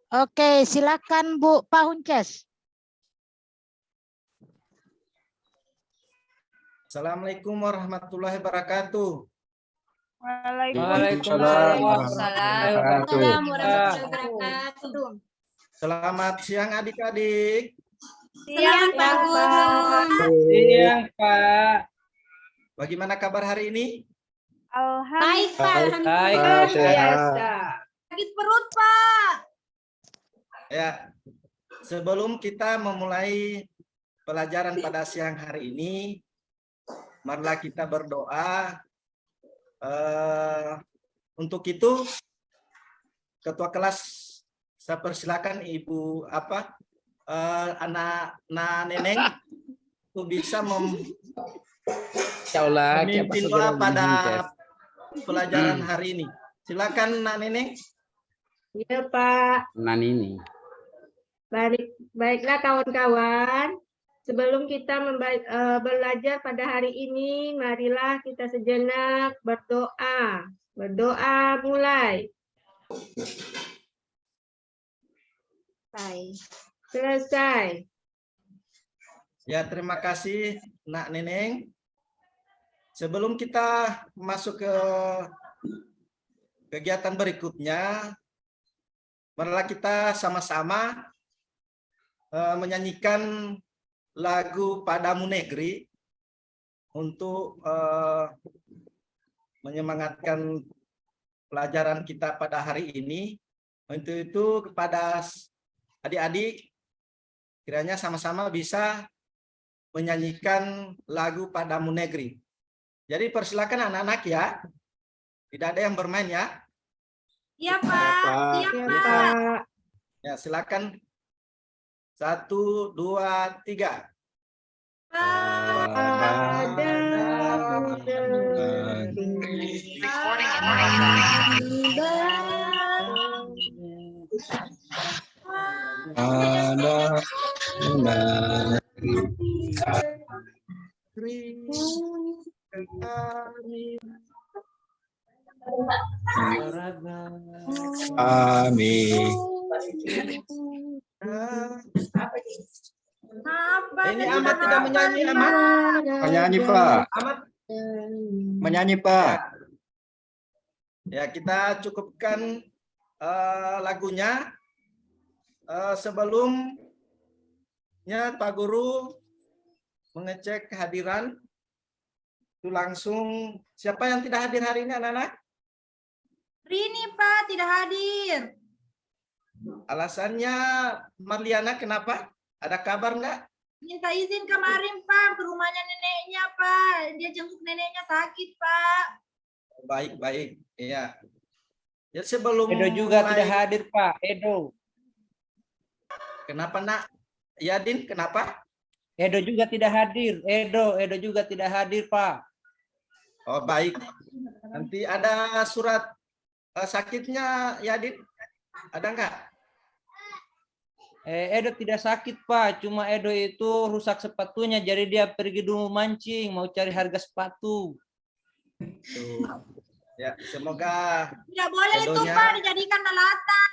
Oke, silakan Bu Pahunces. Assalamualaikum warahmatullahi wabarakatuh. Waalaikumsalam warahmatullahi wabarakatuh. Selamat siang adik-adik. Siang Pak Guru. Siang, Pak. Bagaimana kabar hari ini? Baik Pak, Alhamdulillah. biasa. Sakit perut Pak. Ya, sebelum kita memulai pelajaran pada siang hari ini, marilah kita berdoa. Untuk itu, Ketua kelas, saya persilakan Ibu anak Neneng untuk bisa memimpin doa pada pelajaran hari ini. Silakan Nak Neneng. Iya Pak. Ini. Baiklah kawan-kawan. Sebelum kita belajar pada hari ini, marilah kita sejenak berdoa. Berdoa mulai. Selesai. Ya, terima kasih Nak Neneng. Sebelum kita masuk ke kegiatan berikutnya, marilah kita sama-sama menyanyikan lagu Padamu Negeri untuk menyemangatkan pelajaran kita pada hari ini. Untuk itu kepada adik-adik, kiranya sama-sama bisa menyanyikan lagu Padamu Negeri. Jadi persilakan anak-anak ya. Tidak ada yang bermain ya. Iya Pak. Siap Iya Pak. Pak. Ya, silakan. 1, 2, 3. Amin. Ini Ahmad tidak menyanyi, Ahmad. Menyanyi Pak. Ahmad. Menyanyi Pak. Ya, kita cukupkan lagunya. Sebelumnya Pak Guru mengecek kehadiran. Itu langsung, siapa yang tidak hadir hari ini anak-anak? Rini Pak tidak hadir. Alasannya Marliana kenapa? Ada kabar enggak? Minta izin kemarin Pak ke rumahnya neneknya Pak. Dia jenguk neneknya sakit Pak. Baik. Iya. Ya, sebelum Edo juga mulai- tidak hadir, Pak. Edo. Kenapa Nak? Yadin, kenapa? Edo juga tidak hadir. Edo juga tidak hadir, Pak. Oh, baik. Nanti ada surat sakitnya Yadin? Ada enggak? Edo tidak sakit, Pak. Cuma Edo itu rusak sepatunya, jadi dia pergi dulu mancing, mau cari harga sepatu. Tuh. Ya, semoga Tidak boleh itu Edonya- Pak dijadikan alatan.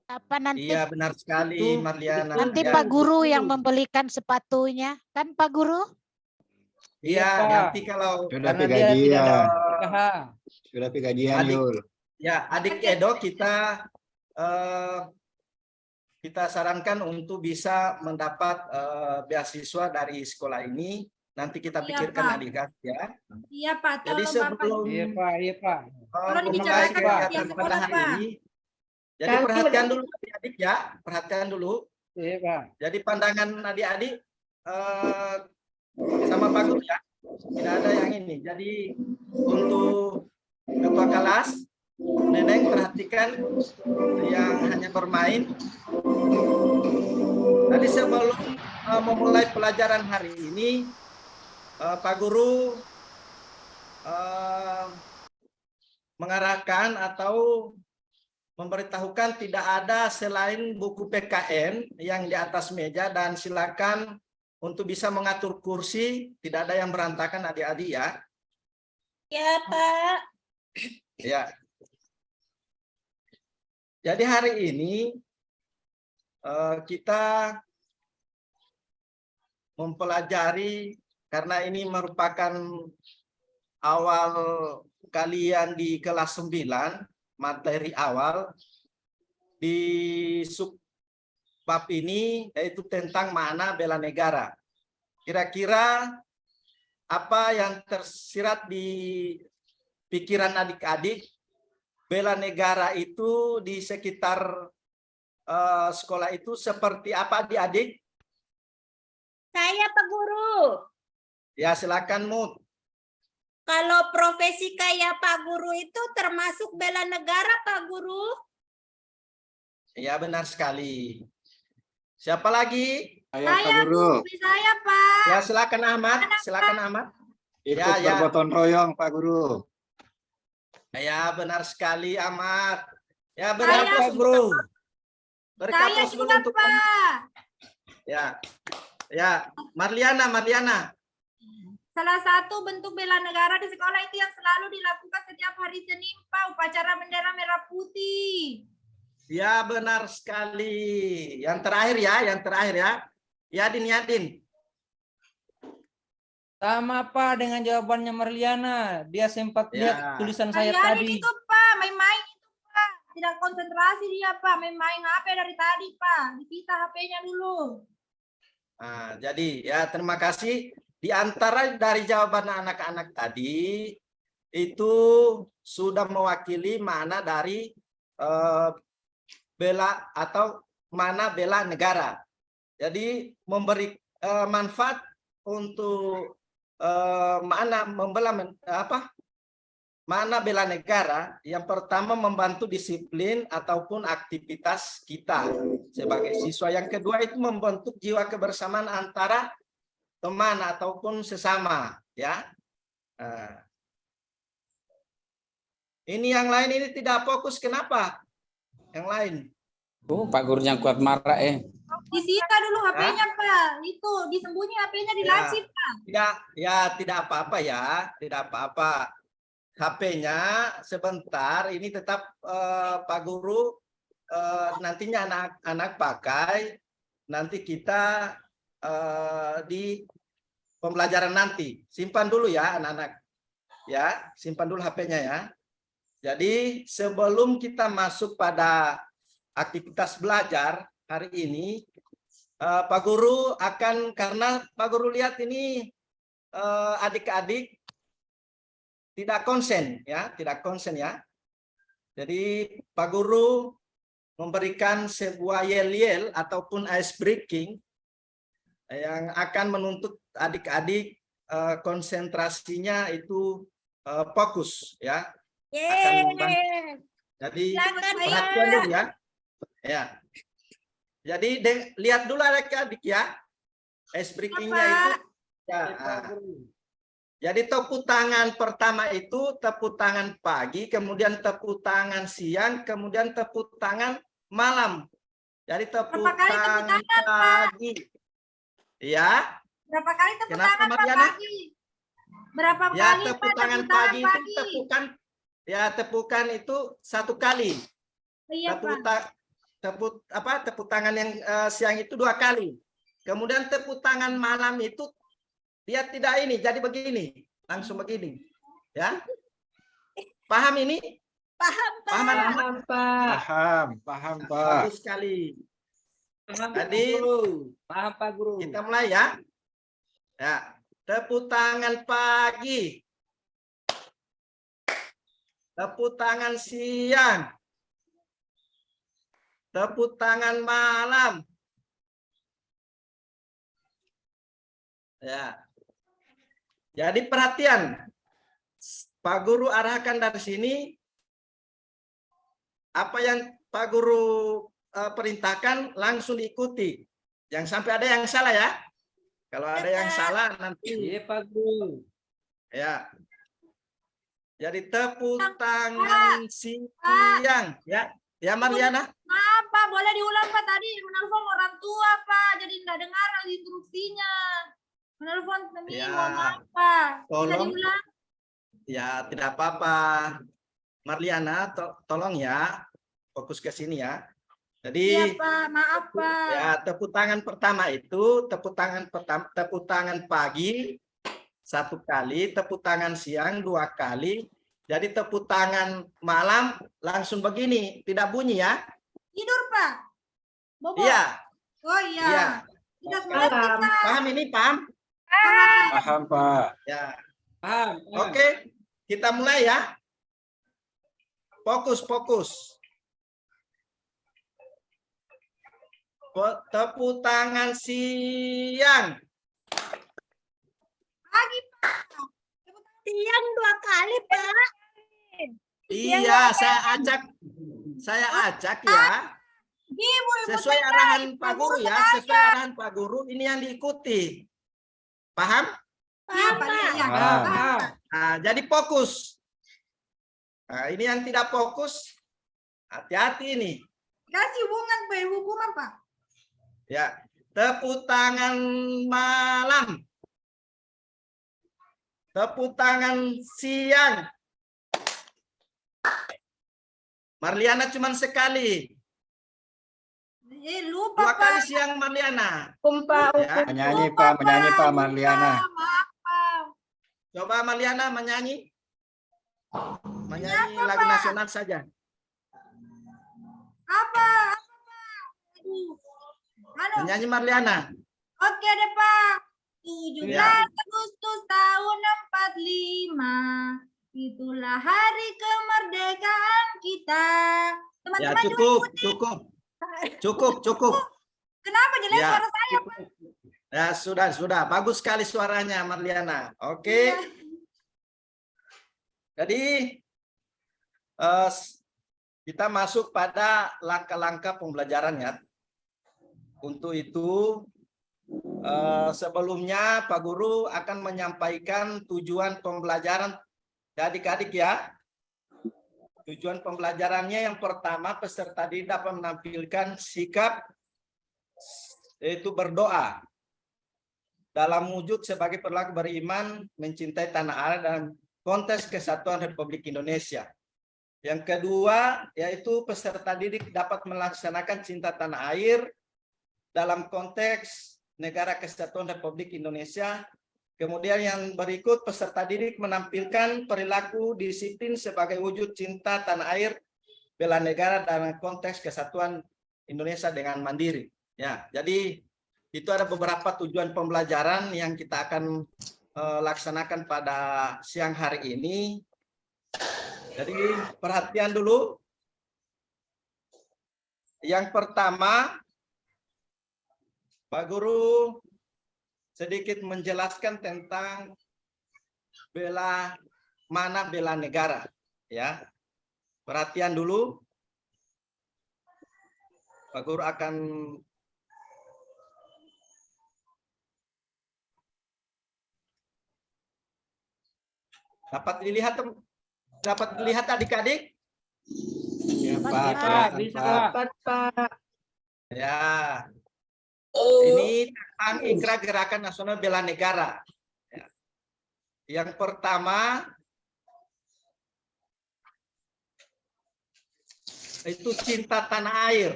Apa nanti iya benar sekali Marliana. nanti Ya. Pak Guru yang membelikan sepatunya, kan Pak Guru? Iya, Pak. nanti kalau Sudah Karena dia tidak gajian. ada PKH. Sudah gajian Adik. Yul. ya adik Edo kita sarankan untuk bisa mendapat beasiswa dari sekolah ini. Nanti kita Iya, pikirkan Pak. adik ya. Iya Pak, Jadi tolong Bapak. sebelum Iya, Pak. Tolong memulai dibicarakan kegiatan pihak pada sekolah, hari Pak. ini, jadi Kami- perhatian dulu adik-adik ya, perhatian dulu. Iya, Pak. Jadi pandangan adik-adik sama Pak Guru ya, tidak ada yang ini. Jadi untuk ketua kelas, Neneng perhatikan yang hanya bermain. Tadi sebelum memulai pelajaran hari ini, Pak Guru mengarahkan atau memberitahukan tidak ada selain buku PKN yang di atas meja, dan silakan untuk bisa mengatur kursi, tidak ada yang berantakan adik-adik ya. Ya Pak. Ya. Jadi hari ini kita mempelajari, karena ini merupakan awal kalian di kelas 9, materi awal di subbab ini, yaitu tentang makna bela negara. Kira-kira apa yang tersirat di pikiran adik-adik, bela negara itu di sekitar sekolah itu seperti apa adik-adik? Saya Pak Guru. Ya silakan Mut. Kalau profesi kayak Pak Guru itu termasuk bela negara Pak Guru? Ya benar sekali. Siapa lagi? Saya Pak Guru. Guru saya, Pak. Ya silakan Ahmad. Silakan Ahmad. Ikut Ya. bergotong royong Pak Guru. Ya benar sekali Ahmad. Ya benar Saya Pak Guru. Berikan Saya aplaus dulu juga, untuk Pak. ya. Ya, Marliana. Salah satu bentuk bela negara di sekolah itu yang selalu dilakukan setiap hari Senin, Pak, upacara bendera merah putih. Ya benar sekali. Yang terakhir ya. Yadin. Sama Pak dengan jawabannya Marliana. Dia sempat Ya. lihat tulisan saya Hari tadi. itu, Pak, main-main itu, Pak. Tidak konsentrasi dia, Pak. Main-main HP dari tadi, Pak. Dipisah HP-nya dulu. Nah, jadi ya terima kasih. Di antara dari jawaban anak-anak tadi itu sudah mewakili makna dari bela atau mana bela negara. Jadi memberi manfaat untuk mana mana bela negara. Yang pertama membantu disiplin ataupun aktivitas kita sebagai siswa. Yang kedua itu membentuk jiwa kebersamaan antara teman ataupun sesama, ya. Ini yang lain ini tidak fokus, kenapa? Yang lain. Pak gurunya kuat marah Disita dulu HP-nya, Pak. Itu disembunyi HP-nya dilaci, Pak. Ya tidak apa-apa ya, tidak apa-apa. HP-nya sebentar, ini tetap Pak Guru nantinya anak-anak pakai, nanti kita di pembelajaran nanti. Simpan dulu ya anak-anak. Ya, simpan dulu HP-nya ya. Jadi sebelum kita masuk pada aktivitas belajar hari ini, Pak Guru akan, karena Pak Guru lihat ini adik-adik tidak konsen ya. Jadi Pak Guru memberikan sebuah yel-yel ataupun ice breaking yang akan menuntut adik-adik konsentrasinya itu fokus ya. Jadi perhatian dulu ya. Ya. Jadi lihat dulu adik-adik ya. Ice breakingnya itu ya. Jadi tepuk tangan pertama itu tepuk tangan pagi, kemudian tepuk tangan siang, kemudian tepuk tangan malam. Jadi tepuk tangan pagi. Ya. Berapa kali tepuk Kenapa, tangan Pak Mariana? pagi? Berapa Ya, kali tepuk Pak tangan tepuk pagi itu pagi? tepukan itu 1 kali. Iya, Pak. Tepuk tangan yang siang itu 2 kali. Kemudian tepuk tangan malam itu dia tidak ini, jadi begini, langsung begini. Ya. Paham ini? Paham, Pak. Paham anak-anak? Paham, Pak. Paham Pak. Bagus sekali. Paham, Jadi Paham Pak Guru. kita mulai ya. Ya, tepuk tangan pagi. Tepuk tangan siang. Tepuk tangan malam. Ya. Jadi perhatian. Pak Guru arahkan dari sini. Apa yang Pak Guru perintahkan langsung diikuti. Jangan sampai ada yang salah ya. Kalau ada yang salah nanti. Iya Pak Guru. Ya. Jadi tepuk tangan siang. Ya. Ya Marliana. Maaf, Pak, boleh diulang, Pak, tadi menelpon orang tua, Pak, jadi tidak dengar instruksinya. Menelpon kami, Ya. mohon maaf, Pak. Bisa Tolong. diulang? Ya tidak apa-apa. Marliana, tolong ya. fokus ke sini ya. Iya Jadi Pak, maaf Pak. ya tepuk tangan pertama itu tepuk tangan pagi 1 kali, tepuk tangan siang 2 kali. Jadi tepuk tangan malam langsung begini, tidak bunyi ya? Tidur Pak. Bobo. Iya, Oh iya. iya. Kita semangat Paham. kita. Paham ini, paham? Paham, Pak. Ya. Paham. Oke, kita mulai ya. Fokus, fokus. Tepuk tangan siang. Pagi Pak. Siang 2 kali, Pak. Iya, saya ajak ya. Ibu Sesuai arahan Pak Guru ya, sesuai arahan Pak Guru ini yang diikuti. Paham? Iya Pak. Iya. Paham. Nah, jadi fokus. Nah, ini yang tidak fokus, hati-hati ini. Kasih hukuman Pak. Ya, tepuk tangan malam. Tepuk tangan siang. Marliana cuma sekali. Lupa 2 kali Pak. siang Marliana. Kumpa Ya. Menyanyi, Pak. Menyanyi, Pak, Marliana. Maaf Pak. Coba Marliana menyanyi. Menyanyi lagu nasional saja. Apa Pak? Aduh. Menyanyi Marliana. Oke deh Pak. 17 Ya. Agustus tahun 45. Itulah hari kemerdekaan kita. Ya, Teman-teman juga cukup, ikuti. cukup. Kenapa jelek Ya. suara saya? Ya, sudah. Bagus sekali suaranya Marliana. Oke. Jadi kita masuk pada langkah-langkah pembelajarannya. Untuk itu sebelumnya Pak Guru akan menyampaikan tujuan pembelajaran adik-adik ya. Tujuan pembelajarannya yang pertama, peserta didik dapat menampilkan sikap yaitu berdoa dalam wujud sebagai perilaku beriman, mencintai tanah air dan konteks kesatuan Republik Indonesia. Yang kedua, yaitu peserta didik dapat melaksanakan cinta tanah air dalam konteks negara kesatuan Republik Indonesia. Kemudian yang berikut, peserta didik menampilkan perilaku disiplin sebagai wujud cinta tanah air, bela negara dalam konteks kesatuan Indonesia dengan mandiri. Ya, jadi itu ada beberapa tujuan pembelajaran yang kita akan laksanakan pada siang hari ini. Jadi perhatian dulu. Yang pertama, Pak Guru sedikit menjelaskan tentang bela negara, ya. Perhatian dulu. Pak Guru akan dapat dilihat adik-adik? Ya, Dapat, Pak. Pak. Kelihatan, Bisa, Pak. Pak. dapat Pak. Ya. Ini tentang Ikrar Gerakan Nasional Bela Negara. Ya. Yang pertama itu cinta tanah air.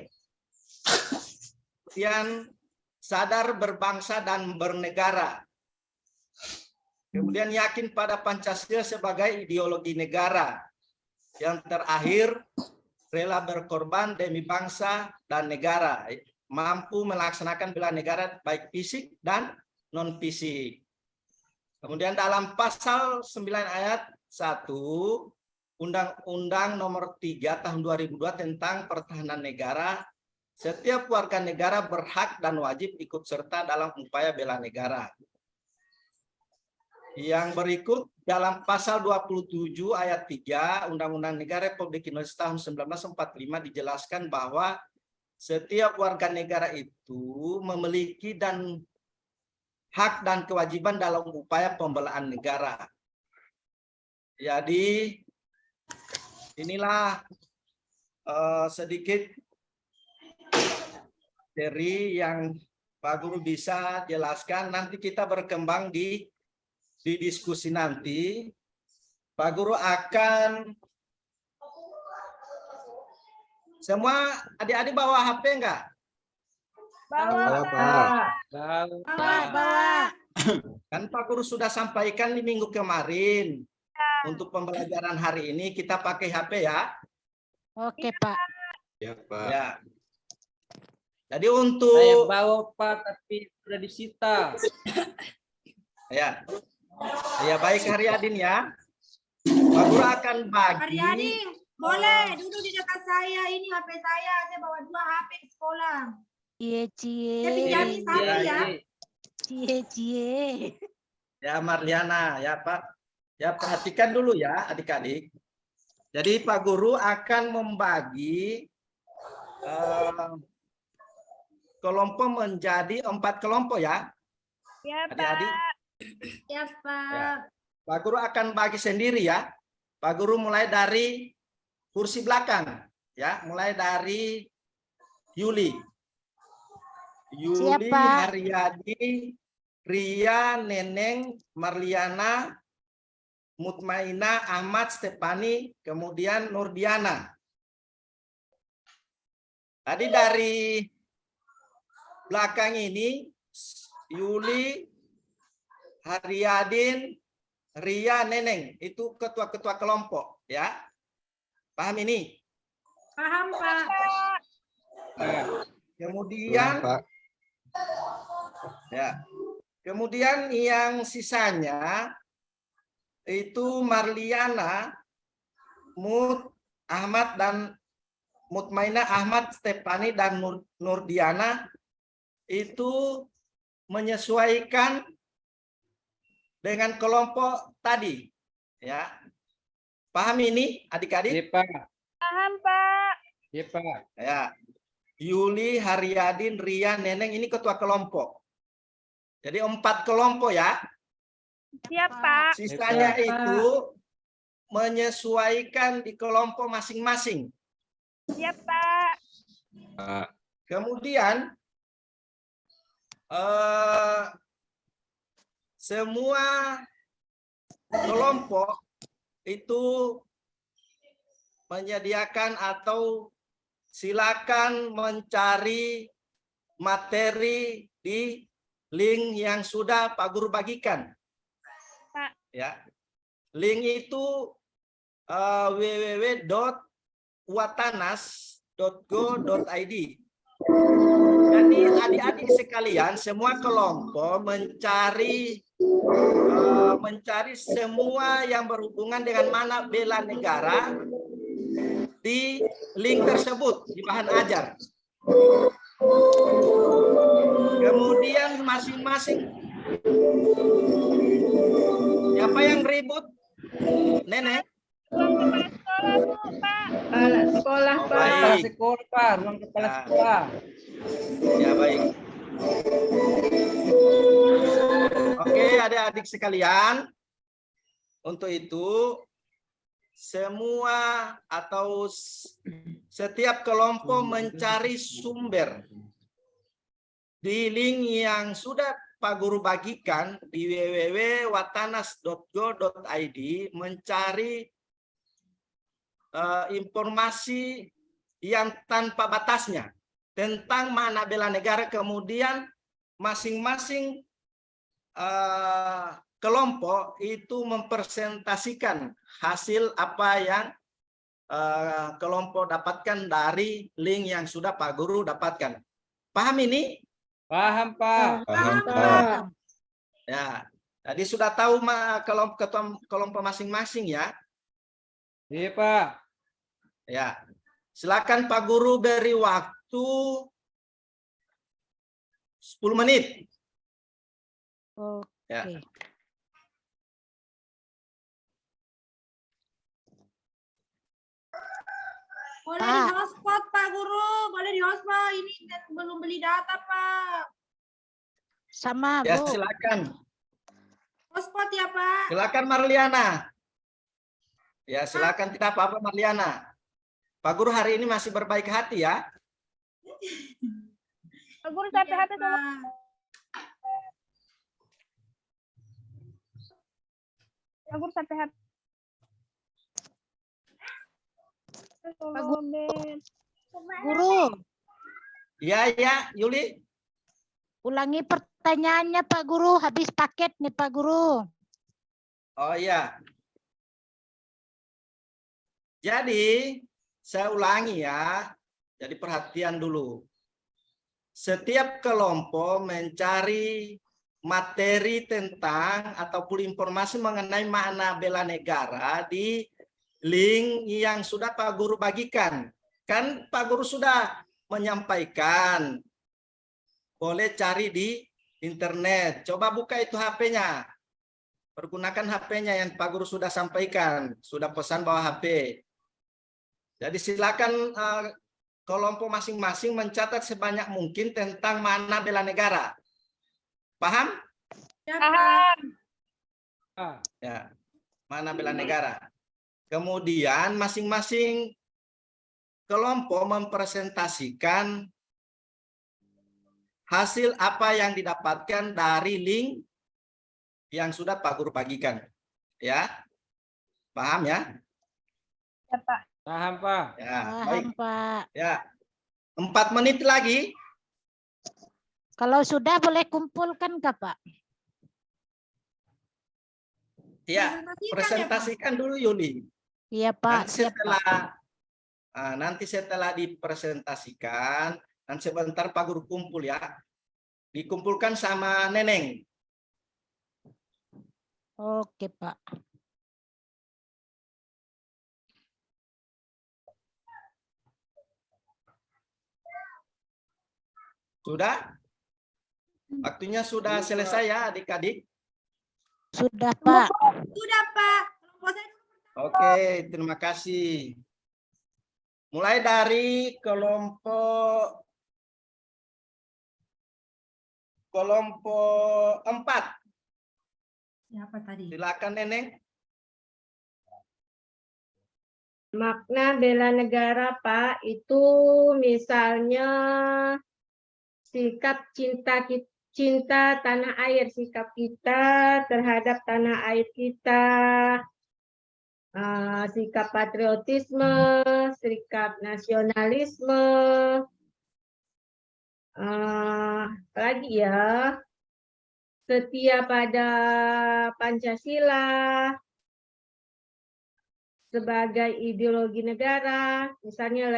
Kemudian sadar berbangsa dan bernegara. Kemudian yakin pada Pancasila sebagai ideologi negara. Yang terakhir, rela berkorban demi bangsa dan negara. Mampu melaksanakan bela negara baik fisik dan non fisik. Kemudian dalam pasal 9 ayat 1 Undang-Undang Nomor 3 Tahun 2002 tentang Pertahanan Negara, setiap warga negara berhak dan wajib ikut serta dalam upaya bela negara. Yang berikut dalam pasal 27 ayat 3 Undang-Undang Negara Republik Indonesia tahun 1945 dijelaskan bahwa setiap warga negara itu memiliki dan hak dan kewajiban dalam upaya pembelaan negara. Jadi inilah sedikit dari yang Pak Guru bisa jelaskan. Nanti kita berkembang di diskusi nanti. Semua adik-adik bawa HP enggak? Bawa, Pak. Bawa. Kan Pak Guru sudah sampaikan di minggu kemarin. Untuk pembelajaran hari ini kita pakai HP ya. Oke, Pak. Ya, Pak. Ya. Jadi Saya untuk bawa Pak, tapi sudah disita. ya. Ya baik Haryadin ya. Pak Guru akan bagi. Haryadin, boleh duduk di dekat saya. Ini HP saya. Saya bawa 2 HP ke sekolah. Cie. Saya pinjamin satu ya. Cie. Ya Marliana, ya Pak. Ya perhatikan dulu ya adik-adik. Jadi Pak Guru akan membagi kelompok menjadi 4 kelompok ya. Ya, Adik-adik. Ya, Pak. Ya. Pak Guru akan bagi sendiri ya. Pak Guru mulai dari kursi belakang ya, mulai dari Yuli. Yuli, Siapa? Haryadi, Ria, Neneng, Marliana, Mutmaina, Ahmad, Stefani, kemudian Nurdiana. Tadi dari belakang ini Yuli, Haryadin, Ria, Neneng itu ketua-ketua kelompok ya. Paham ini? Paham, Pak. Kemudian Pak. ya. Kemudian yang sisanya itu Marliana, Ahmad dan Mutmaina, Ahmad, Stefani dan Nurdiana itu menyesuaikan dengan kelompok tadi ya. Paham ini adik-adik? Iya, Pak. Paham, Pak. Iya, Pak. Ya. Yuli, Haryadin, Ria, Neneng ini ketua kelompok. Jadi 4 kelompok ya. Siap, Pak. Sisanya itu menyesuaikan di kelompok masing-masing. Siap, Pak. Pak. Kemudian semua kelompok itu menyediakan atau silakan mencari materi di link yang sudah Pak Guru bagikan. Pak. Ya. Link itu www.watanas.go.id. Jadi adik-adik sekalian, semua kelompok mencari semua yang berhubungan dengan mana bela negara di link tersebut di bahan ajar. Kemudian masing-masing siapa yang ribut? Nenek. Kepala sekolah, Oh, Pak. Kepala baik. sekolah, Pak. Ruang kepala Ya. sekolah. Ya baik. Oke, adik-adik sekalian. Untuk itu semua atau setiap kelompok mencari sumber di link yang sudah Pak Guru bagikan di www.watanas.go.id, mencari informasi yang tanpa batasnya tentang mana bela negara. Kemudian masing-masing kelompok itu mempresentasikan hasil apa yang kelompok dapatkan dari link yang sudah Pak Guru dapatkan. Paham ini? Paham, Pak. Paham, Pak. Ya, jadi sudah tahu kelompok masing-masing ya. Iya, Pak. Ya, silakan Pak Guru beri waktu 10 menit. Oke. Ya. Boleh Pak. di hotspot, Pak Guru. Boleh di hotspot. Ini belum beli data, Pak. Sama, Ya, Bu. silakan. Hotspot ya, Pak. Silakan Marliana. Ya, silakan, tidak apa-apa Marliana. Pak Guru hari ini masih berbaik hati ya. Pak Guru hati-hati sama. Pak Guru hati-hati. Pak Guru. Guru, Ya, ya, Yuli. ulangi pertanyaannya Pak Guru. Habis paket nih Pak Guru. Oh iya. Jadi, saya ulangi ya. Jadi perhatian dulu. Setiap kelompok mencari materi tentang ataupun informasi mengenai makna bela negara di link yang sudah Pak Guru bagikan. Kan Pak Guru sudah menyampaikan. Boleh cari di internet. Coba buka itu HP-nya. Pergunakan HP-nya yang Pak Guru sudah sampaikan. Sudah pesan bawa HP. Jadi silakan kelompok masing-masing mencatat sebanyak mungkin tentang makna bela negara. Paham? Ya, makna bela negara. Kemudian masing-masing kelompok mempresentasikan hasil apa yang didapatkan dari link yang sudah Pak Guru bagikan. Ya, paham ya? Paham, Pak. Ya, Paham baik. Pak. Ya, 4 menit lagi. Kalau sudah boleh kumpulkan Kak Pak? Ya, presentasikan dulu Yuli. Iya Pak, siap Pak. Nanti setelah dipresentasikan, nanti sebentar Pak Guru kumpul ya. Dikumpulkan sama Neneng. Oke Pak. Sudah? Waktunya sudah selesai ya adik-adik. Sudah Pak. Sudah, Pak. Kelompok saya Oke, terima kasih. Mulai dari kelompok 4. siapa tadi? Silakan Neneng. Makna bela negara, Pak, itu misalnya sikap cinta tanah air, sikap kita terhadap tanah air kita, sikap patriotisme, sikap nasionalisme, apalagi ya, setia pada Pancasila sebagai ideologi negara, misalnya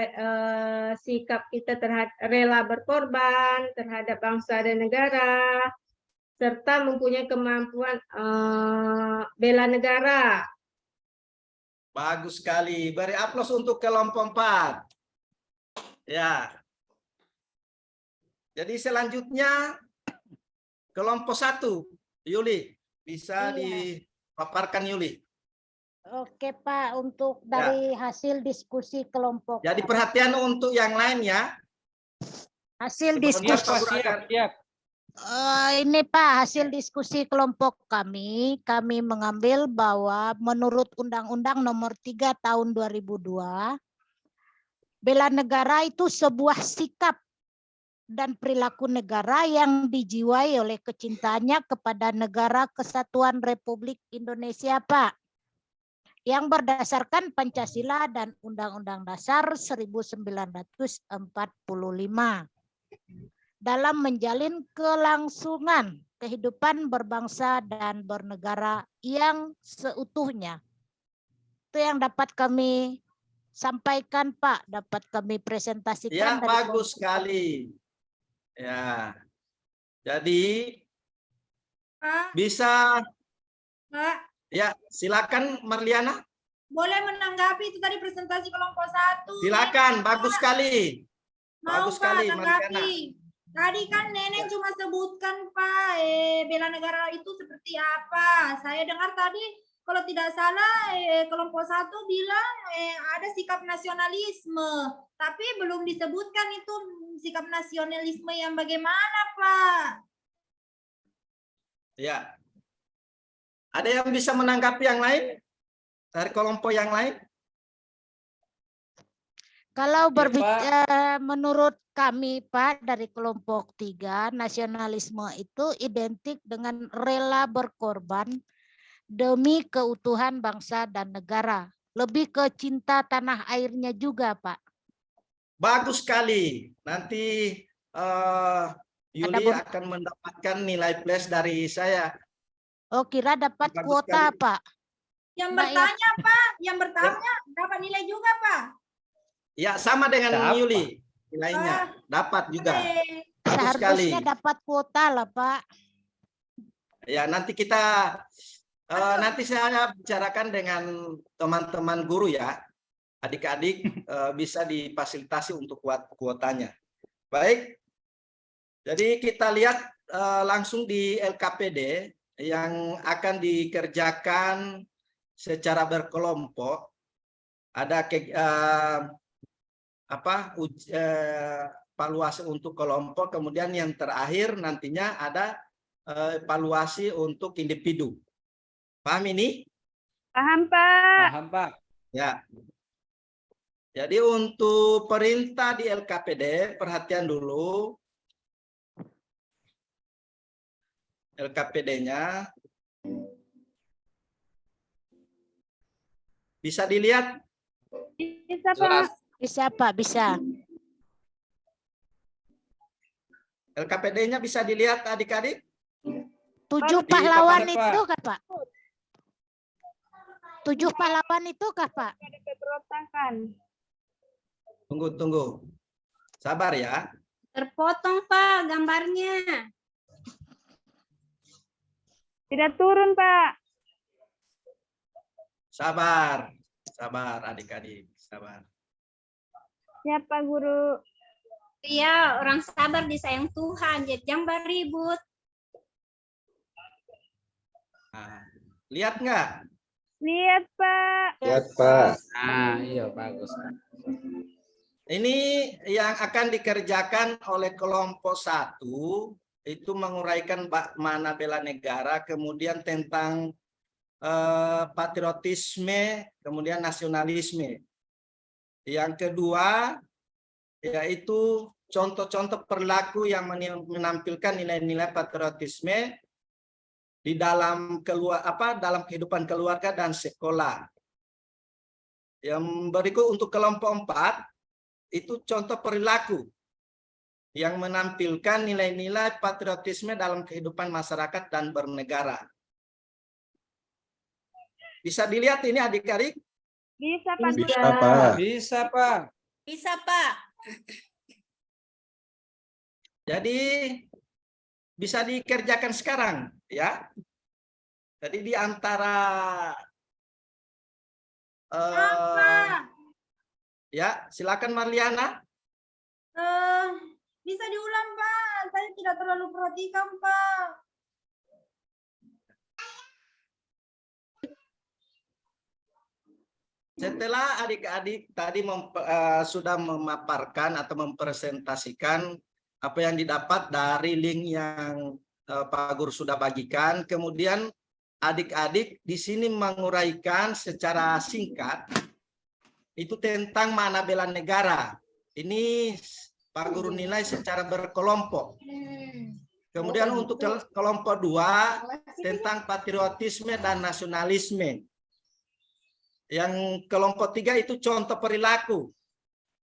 sikap kita terhadap rela berkorban terhadap bangsa dan negara, serta mempunyai kemampuan bela negara. Bagus sekali. Beri aplaus untuk kelompok 4. Ya. Jadi selanjutnya kelompok 1. Yuli, bisa Iya. dipaparkan Yuli. Oke Pak, untuk dari hasil diskusi kelompok. Jadi perhatian untuk yang lain ya. Hasil Sebentar, diskusi. Pak Guru Siap, akan- siap. Ini Pak, hasil diskusi kelompok kami mengambil bahwa menurut Undang-Undang Nomor 3 Tahun 2002, bela negara itu sebuah sikap dan perilaku negara yang dijiwai oleh kecintaannya kepada negara kesatuan Republik Indonesia, Pak, yang berdasarkan Pancasila dan Undang-Undang Dasar 1945. Dalam menjalin kelangsungan kehidupan berbangsa dan bernegara yang seutuhnya. Itu yang dapat kami sampaikan Pak, dapat kami presentasikan. Ya, dari bagus kelompok. sekali. Ya. Jadi Pak, bisa Pak, ya, silakan Marliana. boleh menanggapi itu tadi presentasi kelompok 1. Silakan, bagus sekali. Mau Bagus Pak sekali, tanggapi. Tadi kan Nenek cuma sebutkan Pak, bela negara itu seperti apa. Saya dengar tadi kalau tidak salah kelompok 1 bilang ada sikap nasionalisme. Tapi belum disebutkan itu sikap nasionalisme yang bagaimana Pak. Ya. Ada yang bisa menanggapi yang lain? Dari kelompok yang lain? Kalau Ya, berbicara menurut kami Pak dari kelompok 3, nasionalisme itu identik dengan rela berkorban demi keutuhan bangsa dan negara. Lebih ke cinta tanah airnya juga Pak. Bagus sekali. Nanti Yuli Ada akan mendapatkan nilai plus dari saya. Oh, kira dapat Bagus kuota, sekali. Pak. Yang Mbak, ya. bertanya, Pak, yang bertanya dapat nilai juga, Pak. Ya, sama dengan Dapat. Yuli nilainya. Dapat juga. Bagus sekali. Seharusnya dapat kuota lah, Pak. Ya, nanti kita nanti saya bicarakan dengan teman-teman guru ya. Adik-adik bisa difasilitasi untuk kuotanya. Baik. Jadi kita lihat langsung di LKPD yang akan dikerjakan secara berkelompok. Ada evaluasi untuk kelompok, kemudian yang terakhir nantinya ada evaluasi untuk individu. Paham ini? Paham, Pak. Paham, Pak. Ya. Jadi untuk perintah di LKPD, perhatian dulu. LKPD-nya. Bisa dilihat? Bisa, Pak. Bisa, Pak, bisa. LKPD-nya bisa dilihat adik-adik? 7 Di pahlawan papan, Pak. itu kah, Pak? 7 pahlawan itu kah, Pak? Berontakan. Tunggu. Sabar ya. Terpotong, Pak, gambarnya. Tidak turun, Pak. Sabar adik-adik, sabar. Siapa guru? Iya, orang sabar disayang Tuhan, jadi jangan beribut. Nah, lihat nggak? Lihat, Pak. Lihat, Pak. Nah, iya bagus. Ini yang akan dikerjakan oleh kelompok 1 itu menguraikan makna bela negara, kemudian tentang patriotisme, kemudian nasionalisme. Yang kedua yaitu contoh-contoh perilaku yang menampilkan nilai-nilai patriotisme di dalam dalam kehidupan keluarga dan sekolah. Yang berikut untuk kelompok 4 itu contoh perilaku yang menampilkan nilai-nilai patriotisme dalam kehidupan masyarakat dan bernegara. Bisa dilihat ini adik-adik? Bisa, Pak. Bisa, Pak. Bisa, Pak. Bisa, Pak. Jadi bisa dikerjakan sekarang ya. Jadi di antara ya, silakan Marliana. Bisa diulang, Pak. Saya tidak terlalu perhatikan, Pak. Setelah adik-adik tadi sudah memaparkan atau mempresentasikan apa yang didapat dari link yang Pak Guru sudah bagikan, kemudian adik-adik di sini menguraikan secara singkat itu tentang makna bela negara. Ini Pak Guru nilai secara berkelompok. Kemudian untuk kelompok 2 tentang patriotisme dan nasionalisme. Yang kelompok 3 itu contoh perilaku,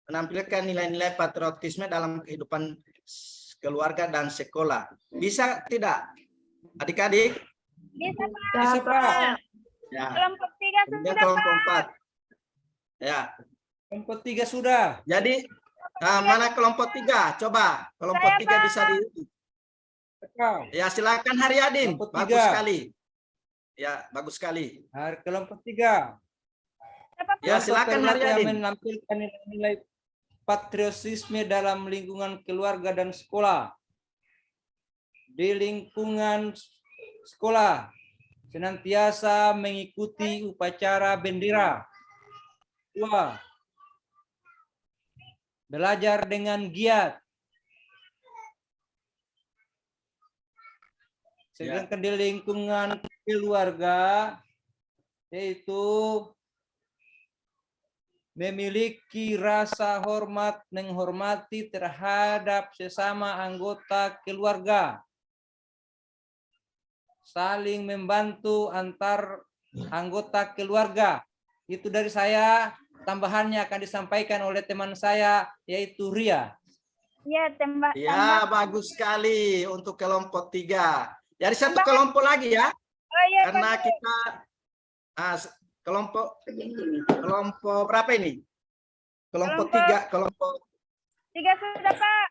menampilkan nilai-nilai patriotisme dalam kehidupan keluarga dan sekolah. Bisa tidak, adik-adik? Bisa, Pak. Bisa, Pak. Ya. Kelompok 3 Kemudian sudah, kelompok Pak. 4. Ya. Kelompok 3 sudah. Jadi mana kelompok 3? Coba kelompok 3 bisa diuji. Ya, silakan Haryadin. Kelompok Bagus 3. sekali. Ya, bagus sekali. Kelompok 3. Ya, silakan Kelompok yang Haryadin. menampilkan nilai patriotisme dalam lingkungan keluarga dan sekolah. Di lingkungan sekolah senantiasa mengikuti upacara bendera. 2. Belajar dengan giat. Sedangkan di lingkungan keluarga yaitu memiliki rasa hormat, menghormati terhadap sesama anggota keluarga, saling membantu antar anggota keluarga. Itu dari saya. tambahannya akan disampaikan oleh teman saya yaitu Ria. Ya, Ya, bagus sekali untuk kelompok 3. Jadi satu kelompok lagi ya. Oh iya, Karena kita kelompok berapa ini? Kelompok 3, kelompok 3 sudah, Pak.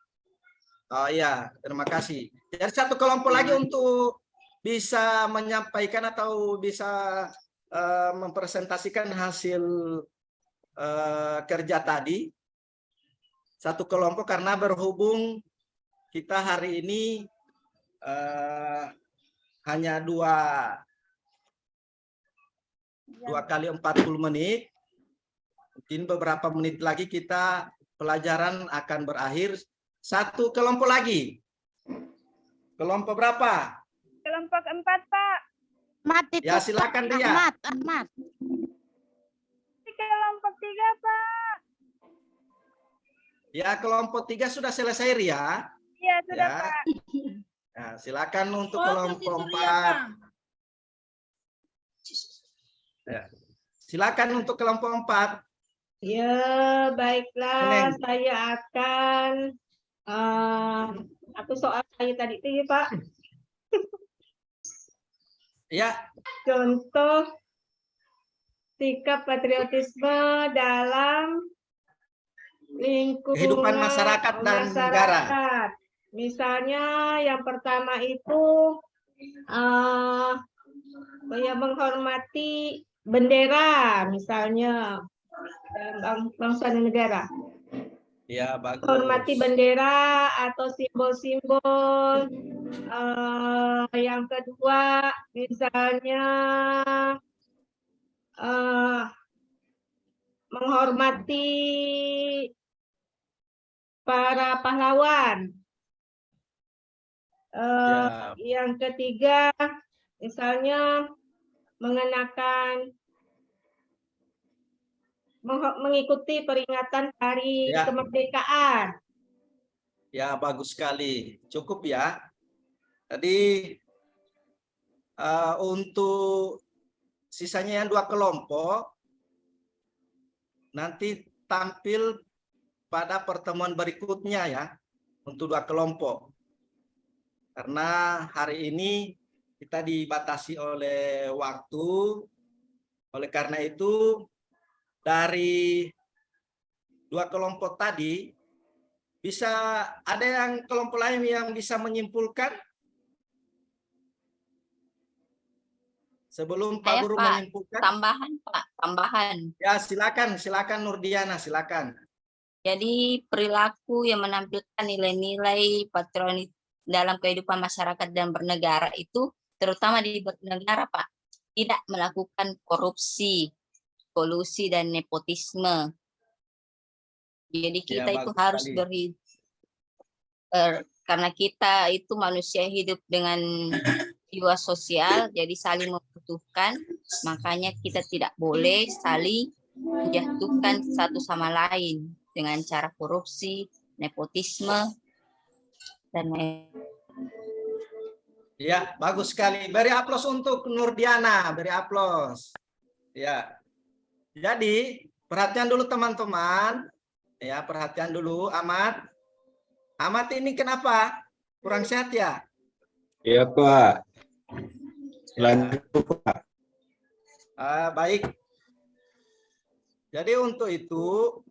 Oh iya, terima kasih. Jadi satu kelompok lagi untuk bisa menyampaikan atau bisa mempresentasikan hasil kerja tadi. Satu kelompok karena berhubung kita hari ini hanya dua kali 40 menit. Mungkin beberapa menit lagi kita pelajaran akan berakhir. Satu kelompok lagi. Kelompok berapa? Kelompok 4, Pak. Mati Ya, silakan Ria. Ahmad. Kelompok 3, Pak. Ya, kelompok 3 sudah selesai Ria. Iya, sudah, Ya. Pak. Nah, silakan untuk Oh, kelompok posisi Ria, 4. Pak. Ya. Silakan untuk kelompok 4. Ya, baiklah, Neneng. saya akan apa soal saya tadi itu ya, Pak? Ya, Contoh sikap patriotisme dalam lingkungan kehidupan masyarakat dan negara. Misalnya yang pertama itu menghormati bendera, misalnya bangsa dan negara. Ya, bagus. Hormati bendera atau simbol-simbol. Yang kedua, misalnya menghormati para pahlawan. Yang ketiga, misalnya mengikuti peringatan Hari Kemerdekaan. Ya, bagus sekali. Cukup ya. Tadi untuk sisanya yang 2 kelompok nanti tampil pada pertemuan berikutnya ya untuk 2 kelompok. Karena hari ini kita dibatasi oleh waktu. Oleh karena itu dari 2 kelompok tadi bisa ada yang kelompok lain yang bisa menyimpulkan sebelum Pak Guru menyimpulkan. Tambahan Pak, tambahan. Ya, silakan Nurdiana, silakan. Jadi perilaku yang menampilkan nilai-nilai patriotis dalam kehidupan masyarakat dan bernegara itu terutama di bernegara Pak, tidak melakukan korupsi, kolusi dan nepotisme. Jadi kita itu harus karena kita itu manusia hidup dengan jiwa sosial, jadi saling membutuhkan, makanya kita tidak boleh saling menjatuhkan satu sama lain dengan cara korupsi, nepotisme, dan lain. Ya, bagus sekali. Beri aplaus untuk Nurdiana, beri aplaus. Ya. Jadi, perhatian dulu teman-teman. Ya, perhatian dulu, Ahmad. Ahmad ini kenapa? Kurang sehat ya? Iya, Pak. Lanjut, Pak. Baik. Jadi untuk itu,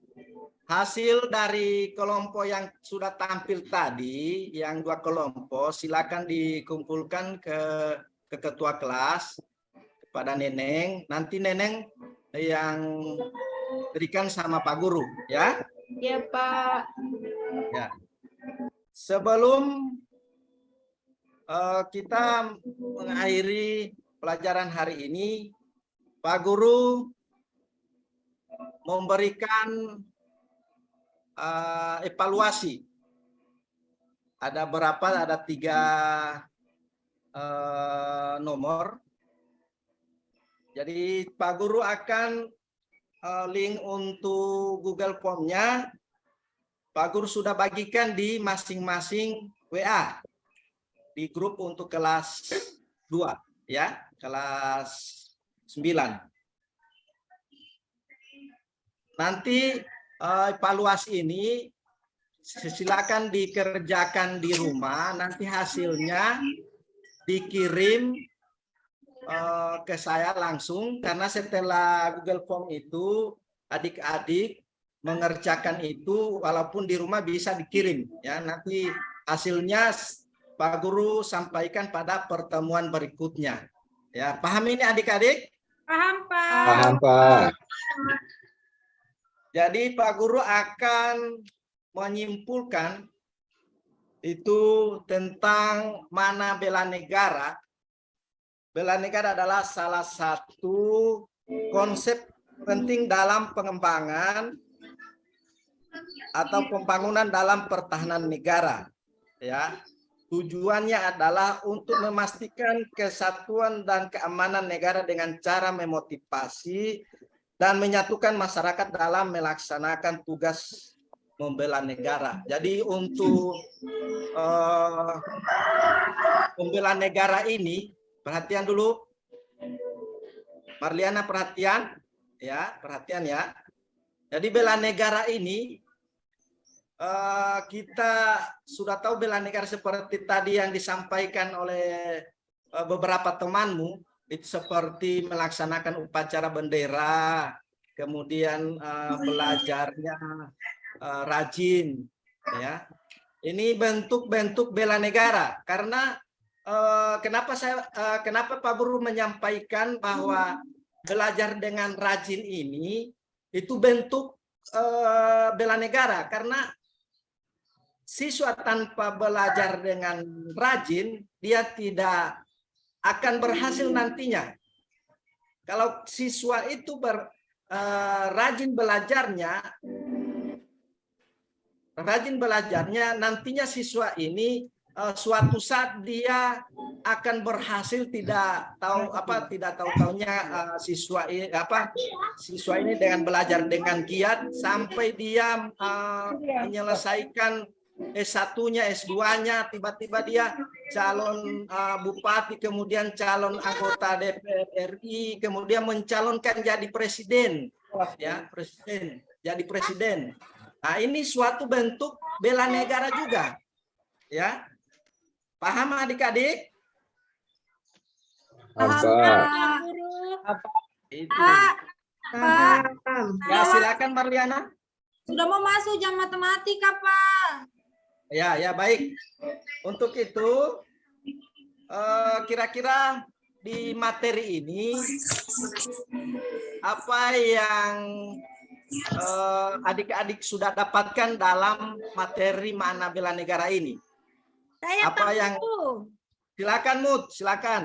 hasil dari kelompok yang sudah tampil tadi, yang 2 kelompok, silakan dikumpulkan ke ketua kelas, kepada Neneng. Nanti Neneng yang berikan sama Pak Guru, ya? Ya, Pak. Ya. Sebelum kita mengakhiri pelajaran hari ini, Pak Guru memberikan evaluasi. Ada berapa? Ada 3 nomor. Jadi Pak Guru akan link untuk Google Form-nya Pak Guru sudah bagikan di masing-masing WA di grup untuk kelas 2 ya, kelas 9. nanti evaluasi ini silakan dikerjakan di rumah, nanti hasilnya dikirim ke saya langsung, karena setelah Google Form itu adik-adik mengerjakan itu walaupun di rumah bisa dikirim ya. Nanti hasilnya Pak Guru sampaikan pada pertemuan berikutnya. Ya, paham ini adik-adik? Paham, Pak. Paham, Pak. Jadi Pak Guru akan menyimpulkan itu tentang mana bela negara. Bela negara adalah salah satu konsep penting dalam pengembangan atau pembangunan dalam pertahanan negara. Ya, tujuannya adalah untuk memastikan kesatuan dan keamanan negara dengan cara memotivasi dan menyatukan masyarakat dalam melaksanakan tugas membela negara. Jadi untuk membela negara ini, perhatian dulu, Marliana, perhatian ya. Jadi bela negara ini kita sudah tahu bela negara seperti tadi yang disampaikan oleh beberapa temanmu, itu seperti melaksanakan upacara bendera, kemudian belajarnya rajin, ya. Ini bentuk-bentuk bela negara. Karena kenapa Pak Guru menyampaikan bahwa belajar dengan rajin ini itu bentuk bela negara, karena siswa tanpa belajar dengan rajin, dia tidak akan berhasil nantinya. Kalau siswa itu rajin belajarnya, nantinya siswa ini suatu saat dia akan berhasil, tidak tahu-taunya siswa ini dengan belajar dengan giat sampai dia menyelesaikan S1-nya, S2-nya, tiba-tiba dia calon bupati, kemudian calon anggota DPR RI, kemudian mencalonkan jadi presiden, ya, jadi presiden. Nah, ini suatu bentuk bela negara juga, ya. Paham adik-adik? Paham, Pak. Pak Guru. Itu. Pak, Ya, silakan Marliana. sudah mau masuk jam matematika, Pak. Ya, baik. Untuk itu, kira-kira di materi ini, apa yang adik-adik sudah dapatkan dalam materi mana bela negara ini? Saya Apa Pak yang- Guru. Silakan Mut, silakan.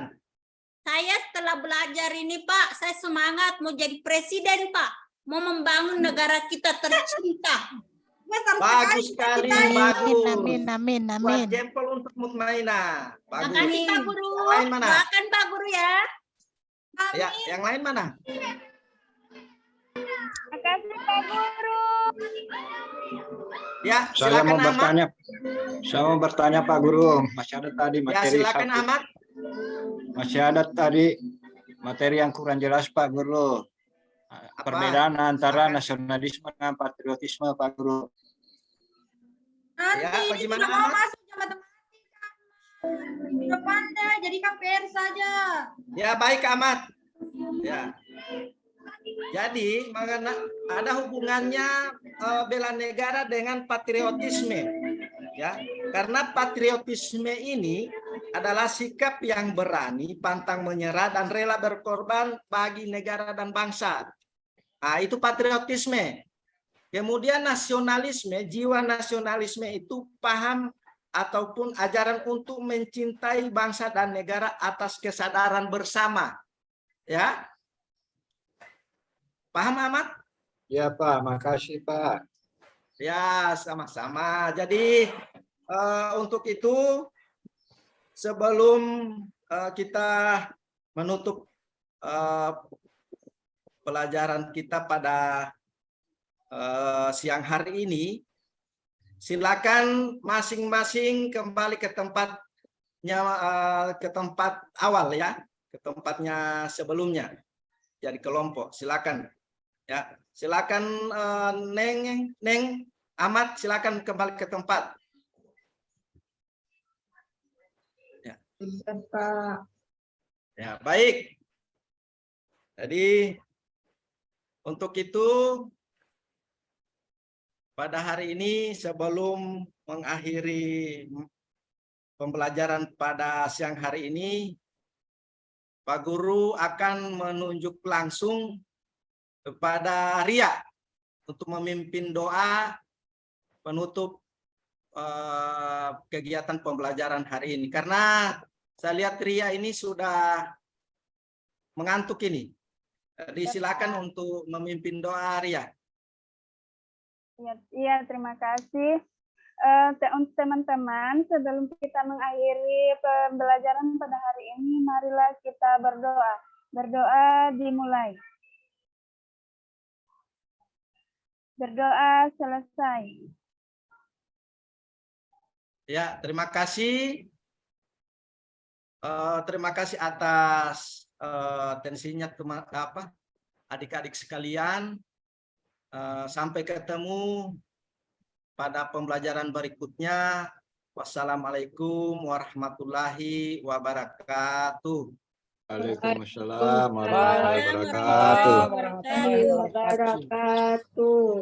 Saya setelah belajar ini Pak, saya semangat mau jadi presiden Pak. Mau membangun negara kita tercinta. Bagus sekali, bagus. Amin. Buat jempol untuk Mutmainah. Bagus. Makasih Pak Guru. Yang lain mana? Doakan Pak Guru ya. Ya, yang lain mana? Makasih Pak Guru. Ya, Saya silakan mau Ahmad. bertanya Pak Guru, masih ada tadi Ya, materi silakan satu. Ahmad. Masih ada tadi materi yang kurang jelas Pak Guru. Perbedaan antara nasionalisme dan patriotisme Pak Guru. Nanti Ya, ini bagaimana, sudah mau Ahmad? masuk jam matematika. Sudah pandai, jadikan PR saja. Ya, baik Ahmad. Ya. Jadi ada hubungannya bela negara dengan patriotisme, ya. Karena patriotisme ini adalah sikap yang berani, pantang menyerah, dan rela berkorban bagi negara dan bangsa. Nah, itu patriotisme. Kemudian nasionalisme, jiwa nasionalisme itu paham ataupun ajaran untuk mencintai bangsa dan negara atas kesadaran bersama. Ya. Paham Ahmad? Ya Pak, makasih Pak. Ya, sama-sama. Jadi untuk itu sebelum kita menutup pelajaran kita pada siang hari ini, silakan masing-masing kembali ke tempatnya, ke tempat awal ya, ke tempatnya sebelumnya. Jadi kelompok, silakan. Ya, silakan Neng Ahmad, silakan kembali ke tempat. Iya, Pak. Ya, baik. Jadi untuk itu pada hari ini sebelum mengakhiri pembelajaran pada siang hari ini, Pak Guru akan menunjuk langsung kepada Ria untuk memimpin doa penutup kegiatan pembelajaran hari ini. Karena saya lihat Ria ini sudah mengantuk ini. Jadi silakan untuk memimpin doa Ria. Iya, terima kasih. Untuk teman-teman, sebelum kita mengakhiri pembelajaran pada hari ini, marilah kita berdoa. Berdoa dimulai. Berdoa selesai. Ya, terima kasih. Terima kasih atas atensinya adik-adik sekalian. Sampai ketemu pada pembelajaran berikutnya. Wassalamualaikum warahmatullahi wabarakatuh. Waalaikumsalam warahmatullahi wabarakatuh. Warahmatullahi wabarakatuh.